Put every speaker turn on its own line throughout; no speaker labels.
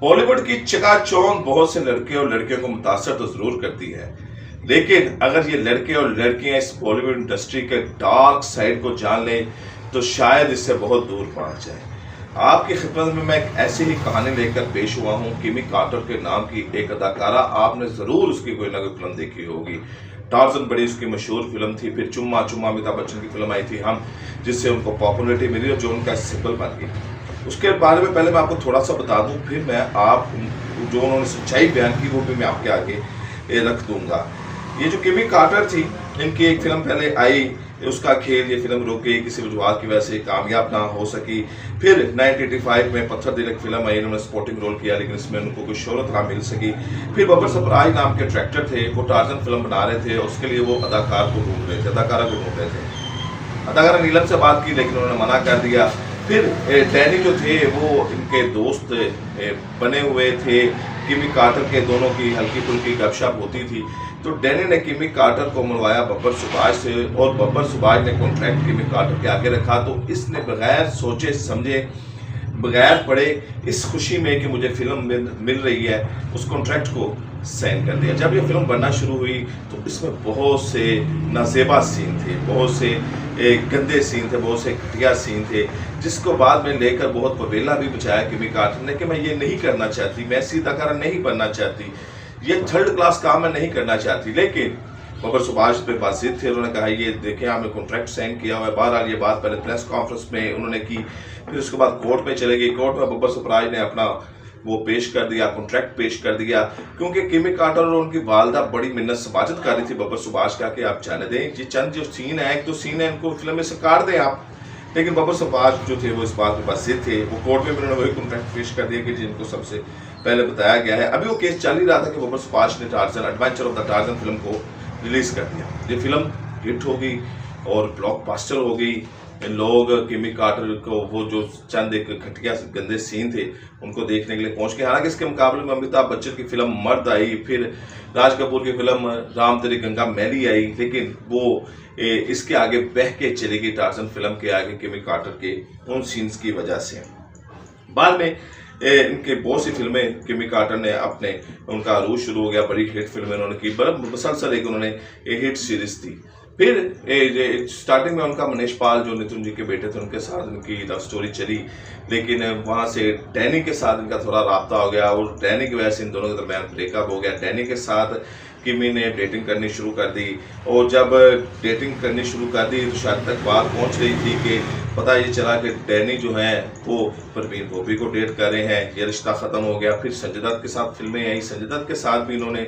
बॉलीवुड की चकाचौंध बहुत से लड़के और लड़कियों को मुतासर तो जरूर करती है, लेकिन अगर ये लड़के और लड़कियां इस बॉलीवुड इंडस्ट्री के डार्क साइड को जान लें तो शायद इससे बहुत दूर पहुंच जाए। आपकी खिदमत में मैं एक ऐसी ही कहानी लेकर पेश हुआ हूं। किमी कार्टर के नाम की एक अदाकारा, आपने जरूर उसकी कोई ना कोई फिल्म देखी होगी। टार्जन बड़ी उसकी मशहूर फिल्म थी, फिर चुम्मा चुम्मा अमिताभ बच्चन की फिल्म आई थी हम, जिससे उनको पॉपुलरिटी मिली और जो उनका सिंबल बन गई। उसके बारे में पहले मैं आपको थोड़ा सा बता दूं, फिर मैं आप जो उन्होंने सच्चाई बयान की वो भी मैं आपके आगे रख दूंगा। ये जो किमी कार्टर थी, इनकी एक फिल्म पहले आई उसका खेल, ये फिल्म रुक गई किसी वजह की वजह से, कामयाब ना हो सकी। फिर 1985 में पत्थर दिल एक फिल्म आई, इन्होंने सपोर्टिंग रोल किया, लेकिन इसमें उनको कोई शोहरत ना मिल सकी। फिर बब्बर सरफराज नाम के डायरेक्टर थे, वो टार्जन फिल्म बना रहे थे, उसके लिए वो अदाकारा को ढूंढ रहे थे। अदाकारा नीलम से बात की, लेकिन उन्होंने मना कर दिया। फिर डैनी जो थे वो इनके दोस्त बने हुए थे किमी कार्टर के, दोनों की हल्की फुल्की गपशप होती थी। तो डैनी ने किमी कार्टर को मिलवाया बब्बर सुभाष से, और बब्बर सुभाष ने कॉन्ट्रैक्ट किमी कार्टर के आगे रखा। तो इसने बगैर सोचे समझे, बगैर पढ़े, इस खुशी में कि मुझे फिल्म मिल रही है, उस कॉन्ट्रैक्ट को साइन कर दिया। जब ये फिल्म बनना शुरू हुई तो इसमें बहुत से नाजेबा सीन थे, बहुत से गंदे सीन थे, बहुत से घटिया सीन थे, जिसको बाद में लेकर बहुत पवेला भी बचाया किमी कार्टर ने कि मैं ये नहीं करना चाहती, मैं ऐसी अदाकारा नहीं बनना चाहती, ये थर्ड क्लास काम मैं नहीं करना चाहती। लेकिन बब्बर सुभाष पे बातचीत थे, उन्होंने कहा ये देखें आपने कॉन्ट्रैक्ट साइन किया हुआ है। बहरहाल ये बात पहले प्रेस कॉन्फ्रेंस में उन्होंने की, फिर उसके बाद कोर्ट में चले गई। कोर्ट में बब्बर सुभाष ने अपना वो पेश कर दिया, कॉन्ट्रैक्ट पेश कर दिया, क्योंकि किमी कार्टर और उनकी वालदा बड़ी मिन्नत समाजत कर रही थी बब्बर सुभाष का कि आप जाने दें, ये चंद जो सीन है, एक दो सीन है, इनको फिल्म में से काट दें आप। लेकिन बब्बर सुभाष जो थे वो इस बात पे बातचीत थे, वो कोर्ट में भी उन्होंने वही कॉन्ट्रैक्ट पेश कर दिया कि जिनको सबसे पहले बताया गया है। अभी वो केस चल ही रहा था कि बब्बर सुभाष ने torsion adventure of the torsion film को रिलीज कर दिया। ये फिल्म हिट हो गई और ब्लॉकबस्टर हो गई। लोग किमी कार्टर को वो जो चंद एक घटिया गंदे सीन थे उनको देखने के लिए पहुंच गए। हालांकि इसके मुकाबले में अमिताभ बच्चन की फिल्म मर्द आई, फिर राज कपूर की फिल्म राम तेरी गंगा मैली आई, लेकिन वो इसके आगे बह के चली गई टार्जन फिल्म के आगे किमी कार्टर के उन सीन्स की वजह से। बाद में इनके बहुत सी फिल्में किमी कार्टर ने अपने, उनका अरूज शुरू हो गया, बड़ी हिट फिल्में उन्होंने की, मुसलसल एक उन्होंने हिट सीरीज थी। फिर स्टार्टिंग में उनका मनीष पाल जो नितिन जी के बेटे थे उनके साथ उनकी लव स्टोरी चली, लेकिन वहाँ से डैनी के साथ इनका थोड़ा राब्ता हो गया और डैनी की वजह से इन दोनों के दरमियान ब्रेकअप हो गया। डैनी के साथ किमी ने डेटिंग करनी शुरू कर दी, और जब डेटिंग करनी शुरू कर दी तो शायद तक बात पहुंच गई थी कि पता ये चला कि डैनी जो है वो परवीन गोपी को डेट कर रहे हैं। ये रिश्ता ख़त्म हो गया। फिर संजय दत्त के साथ फिल्में आई, संजय दत्त के साथ भी इन्होंने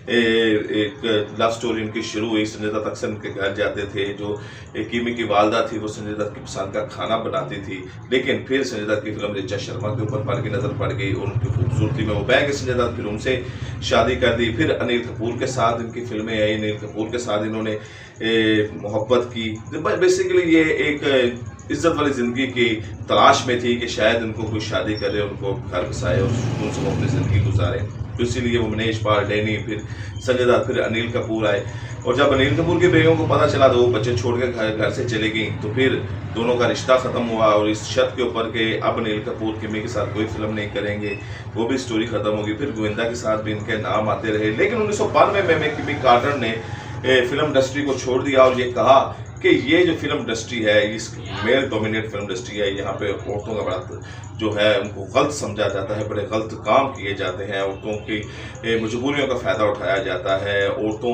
एक लव स्टोरी उनकी शुरू हुई। संजय दत्त अक्सर उनके घर जाते थे, जो किमी की वालदा थी वो संजय दत्त की पसंद का खाना बनाती थी। लेकिन फिर संजय दत्त की फिल्म रिचा शर्मा के ऊपर पड़ गई, नजर पड़ गई, उनकी खूबसूरती में वो बह गए संजय दत्त, फिर उनसे शादी कर दी। फिर अनिल कपूर के साथ इनकी फिल्में आई, अनिल कपूर के साथ इन्होंने मोहब्बत की। बेसिकली ये एक इज्जत वाली जिंदगी की तलाश में थी कि शायद उनको कोई शादी करे, उनको घर बसाए और सुकून से वो अपनी जिंदगी गुजारे। तो इसीलिए वो मनीष पाल, डैनी, फिर संजय दत्त, फिर अनिल कपूर आए। और जब अनिल कपूर की बेगम को पता चला तो वो बच्चे छोड़ के घर से चले गई, तो फिर दोनों का रिश्ता खत्म हुआ। और इस शर्त के ऊपर के अब अनिल कपूर किमी के साथ कोई फिल्म नहीं करेंगे, वो भी स्टोरी खत्म होगी। फिर गोविंदा के साथ भी इनके नाम आते रहे। लेकिन 1992 में किमी कार्टर ने फिल्म इंडस्ट्री को छोड़ दिया और ये कहा कि ये जो फिल्म इंडस्ट्री है, इस मेल डोमिनेट फिल्म इंडस्ट्री है, यहाँ पे औरतों का बड़ा जो है उनको गलत समझा जाता है, बड़े गलत काम किए जाते हैं, औरतों की मजबूरियों का फ़ायदा उठाया जाता है, औरतों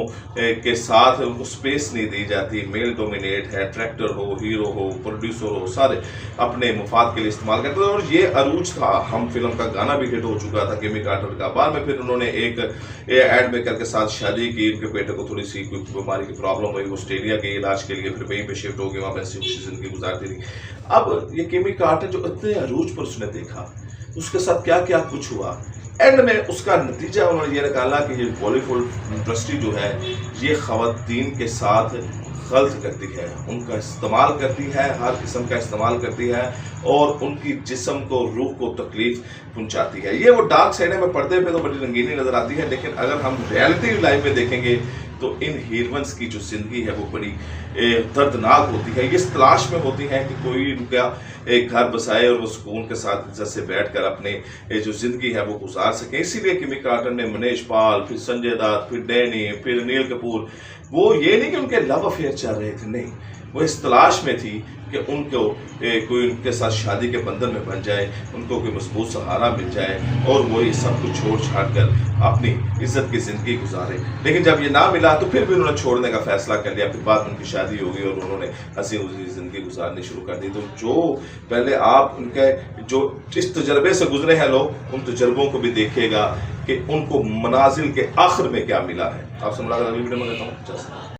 के साथ उनको स्पेस नहीं दी जाती, मेल डोमिनेट है, ट्रैक्टर हो, हीरो हो, प्रोड्यूसर हो, सारे अपने मुफाद के लिए इस्तेमाल करते हैं। और ये अरूज था, हम फिल्म का गाना भी हिट हो चुका था किमी कार्टर का। बाद में फिर उन्होंने एक एड मेकर के साथ शादी की, उनके बेटे को थोड़ी सी कोई बीमारी की प्रॉब्लम हुई, वो ऑस्ट्रेलिया के इलाज के लिए फिर वहीं पे शिफ्ट हो गई, वहाँ पर जिंदगी गुजारती थी। अब ये किमी कार्टर जो इतने अरूज पर उसने देखा, उसके साथ क्या क्या कुछ हुआ, एंड में उसका नतीजा उन्होंने ये निकाला कि ये बॉलीवुड इंडस्ट्री जो है ये खवातीन के साथ गलत करती है, उनका इस्तेमाल करती है, हर किस्म का इस्तेमाल करती है और उनकी जिस्म को, रूह को तकलीफ पहुंचाती है। ये वो डार्क साइड है, पर्दे पे तो बड़ी रंगीनी नजर आती है, लेकिन अगर हम रियलिटी लाइफ में देखेंगे तो इन हीरोइंस की जो ज़िंदगी है वो बड़ी दर्दनाक होती है। ये इस तलाश में होती हैं कि कोई उनका एक घर बसाए और वो सुकून के साथ इज्जत से बैठकर अपने जो ज़िंदगी है वो गुजार सकें। इसीलिए किमी कार्टर ने मनीष पाल, फिर संजय दत्त, फिर डैनी, फिर अनिल कपूर, वो ये नहीं कि उनके लव अफेयर चल रहे थे, नहीं, वो इस तलाश में थी कि उनको कोई उनके साथ शादी के बंधन में बन जाए, उनको कोई मजबूत सहारा मिल जाए और वो ये सब कुछ छोड़ छाड़ कर अपनी इज्जत की ज़िंदगी गुजारे। लेकिन जब ये ना मिला तो फिर भी उन्होंने छोड़ने का फैसला कर लिया। फिर बाद में उनकी शादी हो गई और उन्होंने हंसी खुशी ज़िंदगी गुजारनी शुरू कर दी। तो जो पहले आप उनके जो इस तजर्बे से गुजरे हैं लोग, उन तजर्बों को भी देखिएगा कि उनको मनाजिल के आखिर में क्या मिला है। आपसे मुलाकात अगली वीडियो में करता हूँ।